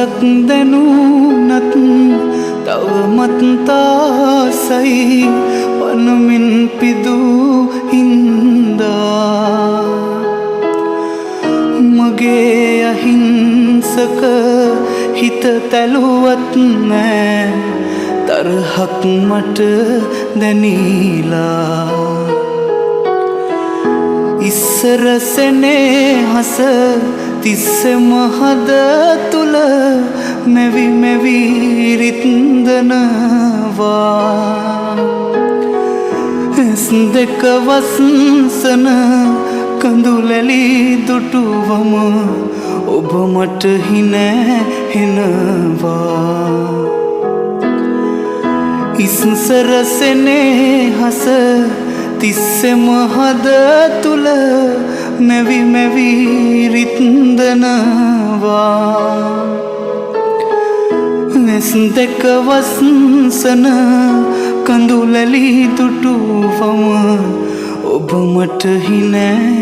සුවඳක් දැනුනත් තවමත් තාසයි පනමින් පිදූ හින්දා මගේ අහිංසක හිත තැලුවත් නෑ තරහක් මට දැනීලා ඉස්සර සෙනෙහස තිස්සෙම හද තුල මෙවි මෙවි රින්දනවා ඇස් දෙක වසන්සන කඳුලැලි දුටුවම ඔබ මට හිනැහෙනවා ඉස්සර සෙනෙහස තිස්සෙම හද තුල මෙවි මෙවි රින්දනවා ඇස් දෙක වසන්සන කඳුලැලි දුටුවම ඔබ මට හිනැහෙනවා